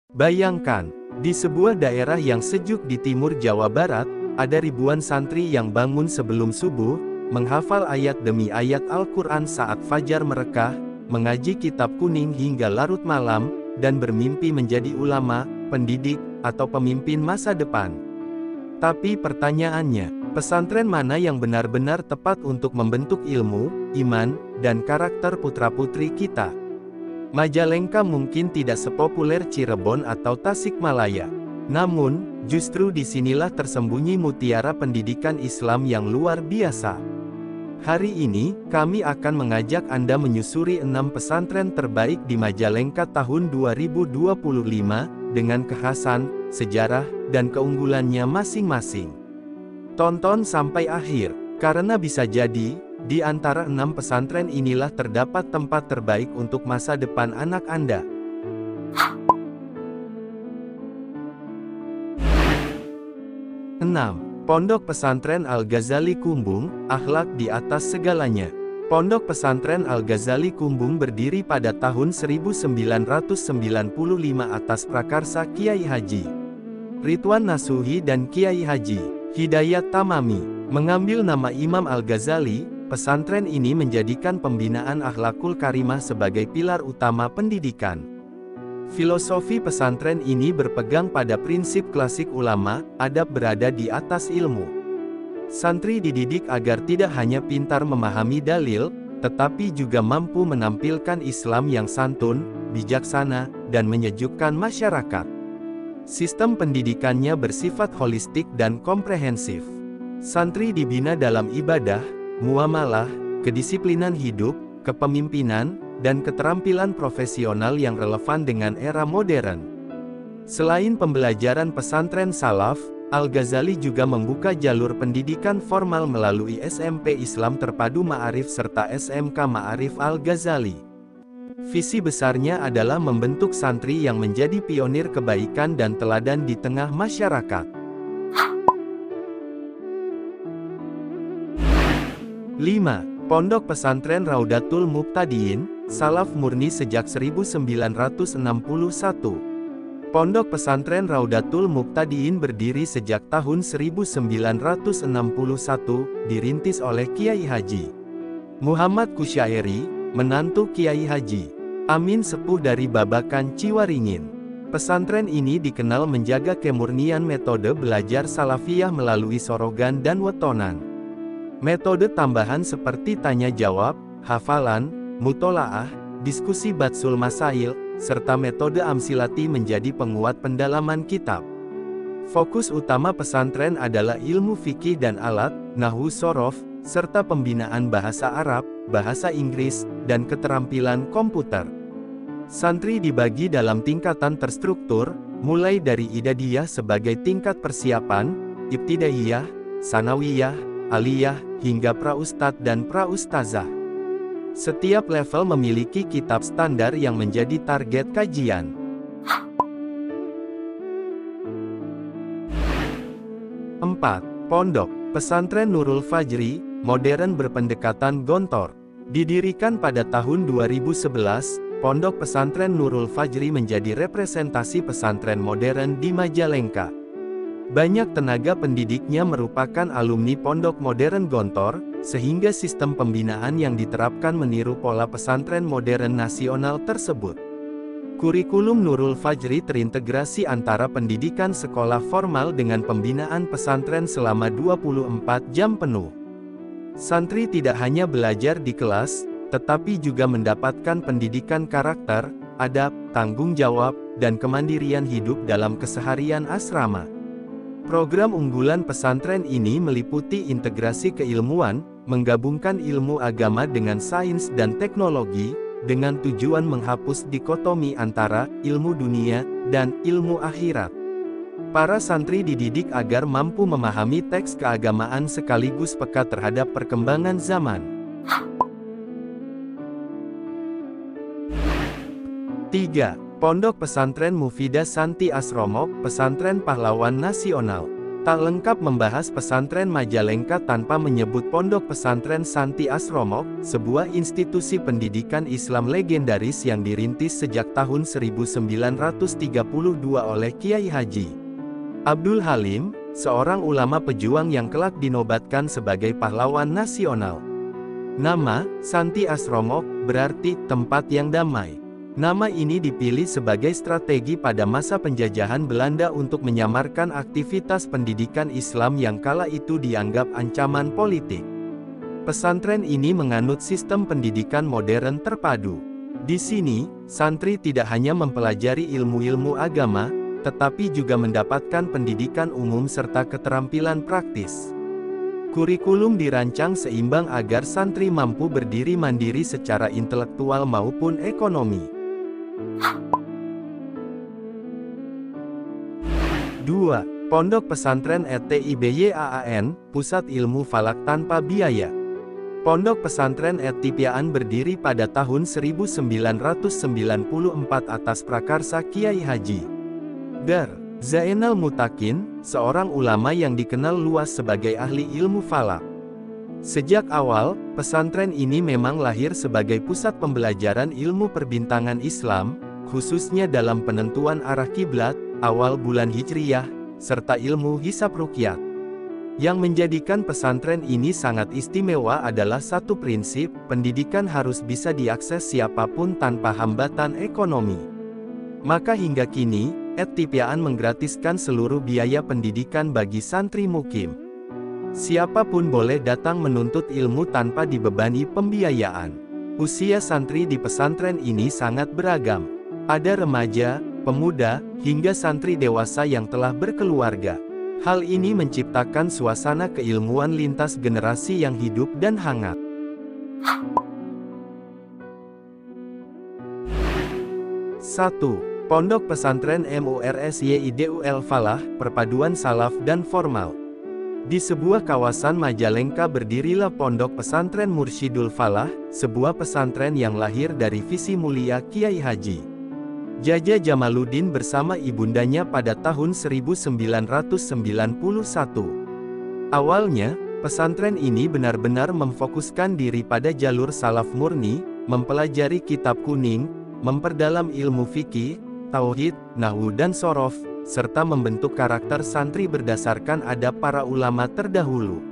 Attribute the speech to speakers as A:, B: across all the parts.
A: Bayangkan, di sebuah daerah yang sejuk di timur Jawa Barat, ada ribuan santri yang bangun sebelum subuh, menghafal ayat demi ayat Al-Quran saat fajar merekah, mengaji kitab kuning hingga larut malam, dan bermimpi menjadi ulama, pendidik, atau pemimpin masa depan. Tapi pertanyaannya, pesantren mana yang benar-benar tepat untuk membentuk ilmu, iman, dan karakter putra-putri kita? Majalengka mungkin tidak sepopuler Cirebon atau Tasikmalaya. Namun, justru disinilah tersembunyi mutiara pendidikan Islam yang luar biasa. Hari ini, kami akan mengajak Anda menyusuri 6 pesantren terbaik di Majalengka tahun 2025, dengan kekhasan, sejarah, dan keunggulannya masing-masing. Tonton sampai akhir, karena bisa jadi, di antara 6 pesantren inilah terdapat tempat terbaik untuk masa depan anak Anda. 6. Pondok Pesantren Al-Ghazali Kumbung, akhlak di atas segalanya. Pondok Pesantren Al-Ghazali Kumbung berdiri pada tahun 1995 atas prakarsa Kiai Haji Ridwan Nasuhi dan Kiai Haji Hidayat Tamami. Mengambil nama Imam Al-Ghazali, pesantren ini menjadikan pembinaan akhlakul karimah sebagai pilar utama pendidikan. Filosofi pesantren ini berpegang pada prinsip klasik ulama, adab berada di atas ilmu. Santri dididik agar tidak hanya pintar memahami dalil, tetapi juga mampu menampilkan Islam yang santun, bijaksana, dan menyejukkan masyarakat. Sistem pendidikannya bersifat holistik dan komprehensif. Santri dibina dalam ibadah, muamalah, kedisiplinan hidup, kepemimpinan, dan keterampilan profesional yang relevan dengan era modern. Selain pembelajaran pesantren salaf, Al-Ghazali juga membuka jalur pendidikan formal melalui SMP Islam Terpadu Ma'arif serta SMK Ma'arif Al-Ghazali. Visi besarnya adalah membentuk santri yang menjadi pionir kebaikan dan teladan di tengah masyarakat. 5. Pondok Pesantren Raudatul Muqtadiin, salaf murni sejak 1961. Pondok Pesantren Raudatul Muqtadiin berdiri sejak tahun 1961, dirintis oleh Kiai Haji Muhammad Kusyairi, menantu Kiai Haji Amin sepuh dari Babakan Ciwaringin. Pesantren ini dikenal menjaga kemurnian metode belajar salafiyah melalui sorogan dan wetonan. Metode tambahan seperti tanya jawab, hafalan, mutolaah, diskusi batsul masail, serta metode amsilati menjadi penguat pendalaman kitab. Fokus utama pesantren adalah ilmu fikih dan alat, nahwu sorof, serta pembinaan bahasa Arab, bahasa Inggris, dan keterampilan komputer. Santri dibagi dalam tingkatan terstruktur, mulai dari idadiyah sebagai tingkat persiapan, ibtidaiyah, sanawiyah, aliyah, hingga praustad dan praustazah. Setiap level memiliki kitab standar yang menjadi target kajian. 4. Pondok Pesantren Nurul Fajri, modern berpendekatan gontor. Didirikan pada tahun 2011, Pondok Pesantren Nurul Fajri menjadi representasi pesantren modern di Majalengka. Banyak tenaga pendidiknya merupakan alumni Pondok Modern Gontor, sehingga sistem pembinaan yang diterapkan meniru pola pesantren modern nasional tersebut. Kurikulum Nurul Fajri terintegrasi antara pendidikan sekolah formal dengan pembinaan pesantren selama 24 jam penuh. Santri tidak hanya belajar di kelas, tetapi juga mendapatkan pendidikan karakter, adab, tanggung jawab, dan kemandirian hidup dalam keseharian asrama. Program unggulan pesantren ini meliputi integrasi keilmuan, menggabungkan ilmu agama dengan sains dan teknologi, dengan tujuan menghapus dikotomi antara ilmu dunia dan ilmu akhirat. Para santri dididik agar mampu memahami teks keagamaan sekaligus peka terhadap perkembangan zaman. 3. Pondok Pesantren Mufidah Santi Asromo, Pesantren Pahlawan Nasional. Tak lengkap membahas pesantren Majalengka tanpa menyebut Pondok Pesantren Santi Asromok, sebuah institusi pendidikan Islam legendaris yang dirintis sejak tahun 1932 oleh Kiai Haji Abdul Halim, seorang ulama pejuang yang kelak dinobatkan sebagai pahlawan nasional. Nama, Santi Asromok, berarti tempat yang damai. Nama ini dipilih sebagai strategi pada masa penjajahan Belanda untuk menyamarkan aktivitas pendidikan Islam yang kala itu dianggap ancaman politik. Pesantren ini menganut sistem pendidikan modern terpadu. Di sini, santri tidak hanya mempelajari ilmu-ilmu agama, tetapi juga mendapatkan pendidikan umum serta keterampilan praktis. Kurikulum dirancang seimbang agar santri mampu berdiri mandiri secara intelektual maupun ekonomi. 2. Pondok Pesantren ETIBYAAN, Pusat Ilmu Falak Tanpa Biaya. Pondok Pesantren ETIBYAAN berdiri pada tahun 1994 atas prakarsa Kiai Haji Dar Zainal Mutakin, seorang ulama yang dikenal luas sebagai ahli ilmu falak. Sejak awal, pesantren ini memang lahir sebagai pusat pembelajaran ilmu perbintangan Islam, khususnya dalam penentuan arah kiblat, awal bulan Hijriyah, serta ilmu hisab ruqyah. Yang menjadikan pesantren ini sangat istimewa adalah satu prinsip, pendidikan harus bisa diakses siapapun tanpa hambatan ekonomi. Maka hingga kini, ETIBYAAN menggratiskan seluruh biaya pendidikan bagi santri mukim. Siapapun boleh datang menuntut ilmu tanpa dibebani pembiayaan. Usia santri di pesantren ini sangat beragam. Ada remaja, pemuda, hingga santri dewasa yang telah berkeluarga. Hal ini menciptakan suasana keilmuan lintas generasi yang hidup dan hangat. 1. Pondok Pesantren MURSYIDUL Falah, perpaduan salaf dan formal. Di sebuah kawasan Majalengka berdirilah Pondok Pesantren Mursyidul Falah, sebuah pesantren yang lahir dari visi mulia Kiai Haji Jaja Jamaluddin bersama ibundanya pada tahun 1991. Awalnya, pesantren ini benar-benar memfokuskan diri pada jalur salaf murni, mempelajari kitab kuning, memperdalam ilmu fikih, tauhid, nahwu dan shorof, serta membentuk karakter santri berdasarkan adab para ulama terdahulu.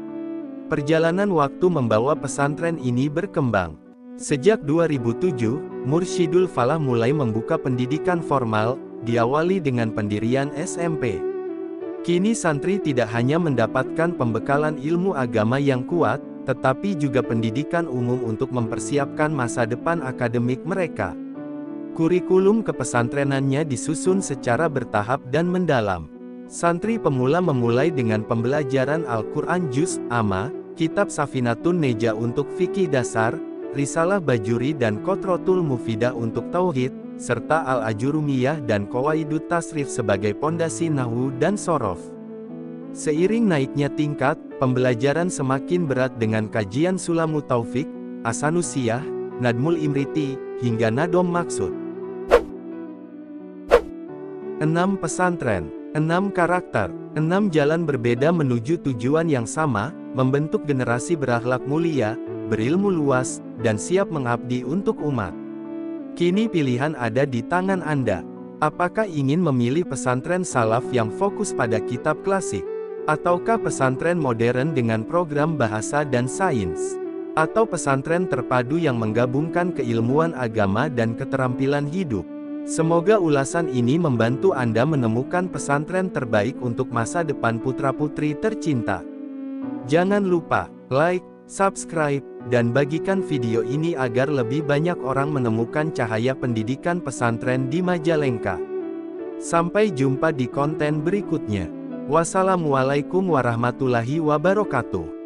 A: Perjalanan waktu membawa pesantren ini berkembang. Sejak 2007, Mursyidul Falah mulai membuka pendidikan formal, diawali dengan pendirian SMP. Kini santri tidak hanya mendapatkan pembekalan ilmu agama yang kuat, tetapi juga pendidikan umum untuk mempersiapkan masa depan akademik mereka. Kurikulum kepesantrenannya disusun secara bertahap dan mendalam. Santri pemula memulai dengan pembelajaran Al-Quran Juz Amma, Kitab Safinatun Neja untuk fikih dasar, Risalah Bajuri dan Qotrotul Mufidah untuk tauhid, serta Al-Ajurumiyah dan Qawaidut Tasrif sebagai pondasi nahwu dan shorof. Seiring naiknya tingkat, pembelajaran semakin berat dengan kajian Sulamu Taufik, Asanusiyah, Nadmul Imriti, hingga Nadom Maksud. 6 pesantren, 6 karakter, 6 jalan berbeda menuju tujuan yang sama, membentuk generasi berakhlak mulia, berilmu luas, dan siap mengabdi untuk umat. Kini pilihan ada di tangan Anda. Apakah ingin memilih pesantren salaf yang fokus pada kitab klasik? Ataukah pesantren modern dengan program bahasa dan sains? Atau pesantren terpadu yang menggabungkan keilmuan agama dan keterampilan hidup? Semoga ulasan ini membantu Anda menemukan pesantren terbaik untuk masa depan putra-putri tercinta. Jangan lupa like, subscribe, dan bagikan video ini agar lebih banyak orang menemukan cahaya pendidikan pesantren di Majalengka. Sampai jumpa di konten berikutnya. Wassalamualaikum warahmatullahi wabarakatuh.